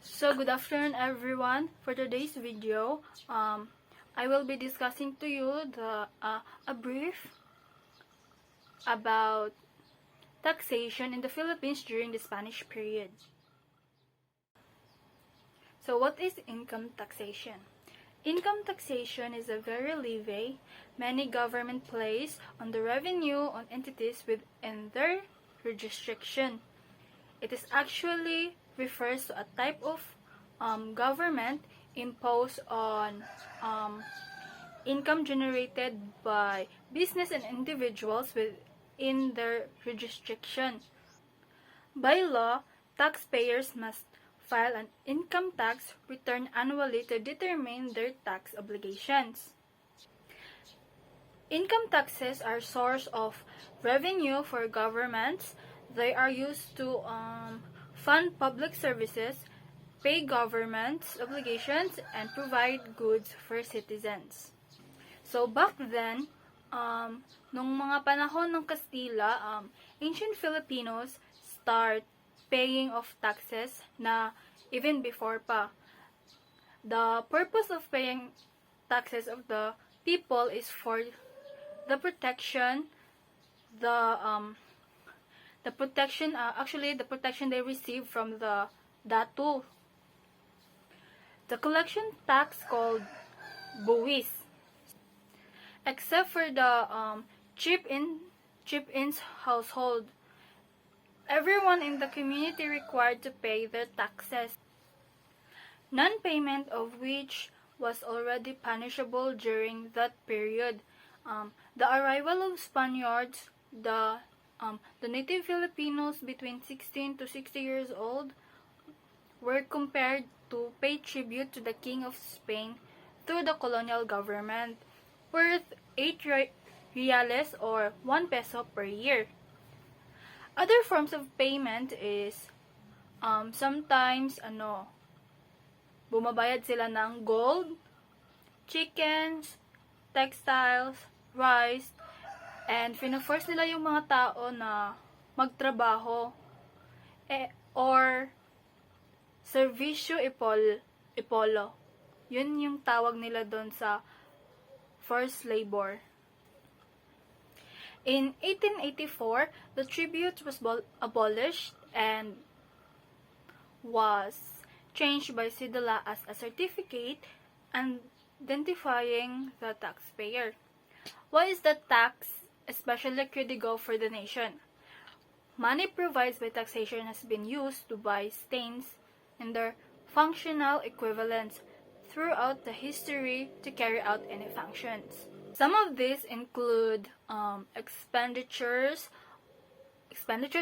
So good afternoon everyone. For today's video, I will be discussing to you a brief about taxation in the Philippines during the Spanish period. So what is income taxation? Income taxation is a very levy many government place on the revenue on entities within their jurisdiction. It is actually refers to a type of government imposed on income generated by business and individuals within their jurisdiction. By law, taxpayers must file an income tax return annually to determine their tax obligations. Income taxes are source of revenue for governments. They are used to fund public services, pay government's obligations, and provide goods for citizens. So back then, nung mga panahon ng Kastila, ancient Filipinos start paying of taxes na even before pa. The purpose of paying taxes of the people is for the protection, the protection they receive from the datu. The collection tax called buwis. Except for the chip-ins household, everyone in the community required to pay their taxes, non-payment of which was already punishable during that period. The arrival of Spaniards, the native Filipinos between 16 to 60 years old were compared to pay tribute to the King of Spain through the colonial government, worth 8 reales or 1 peso per year. Other forms of payment is sometimes bumabayad sila ng gold, chickens, textiles, rice, and fina-force nila yung mga tao na magtrabaho or servisyo ipolo. Yun yung tawag nila doon sa forced labor. In 1884, the tribute was abolished and was changed by Sidula as a certificate identifying the taxpayer. Why is the tax especially critical for the nation? Money provided by taxation has been used to buy stains in their functional equivalents throughout the history to carry out any functions. Some of these include expenditures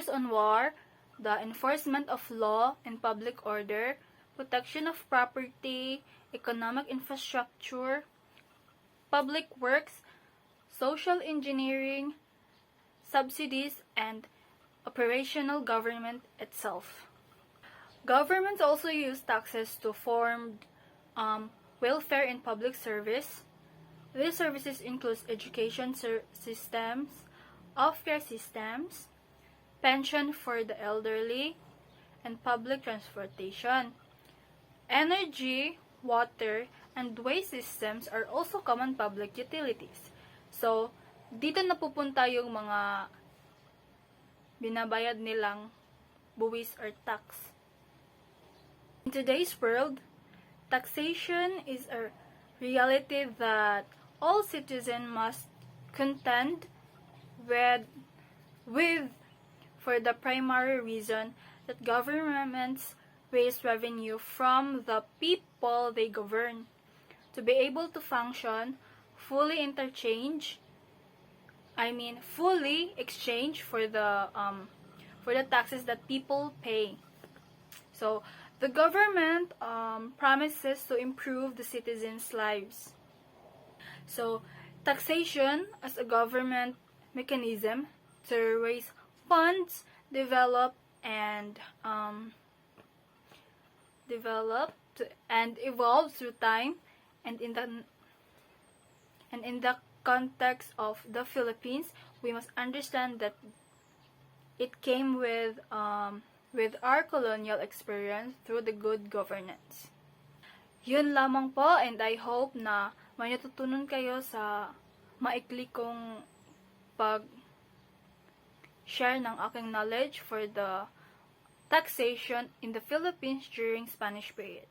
on war, the enforcement of law and public order, protection of property, economic infrastructure, public works, social engineering, subsidies, and operational government itself. Governments also use taxes to form welfare and public service. These services include education systems, healthcare systems, pension for the elderly, and public transportation. Energy, water, and waste systems are also common public utilities. So, dito napupunta yung mga binabayad nilang buwis or tax. In today's world, taxation is a reality that all citizens must contend with for the primary reason that governments raise revenue from the people they govern to be able to function fully exchange for the taxes that people pay. So the government promises to improve the citizens' lives. So taxation as a government mechanism to raise funds, develop and evolve through time, and in the context of the Philippines, we must understand that it came with with our colonial experience through the good governance. Yun lamang po, and I hope na may natutunan kayo sa maikli kong pag-share ng aking knowledge for the taxation in the Philippines during Spanish period.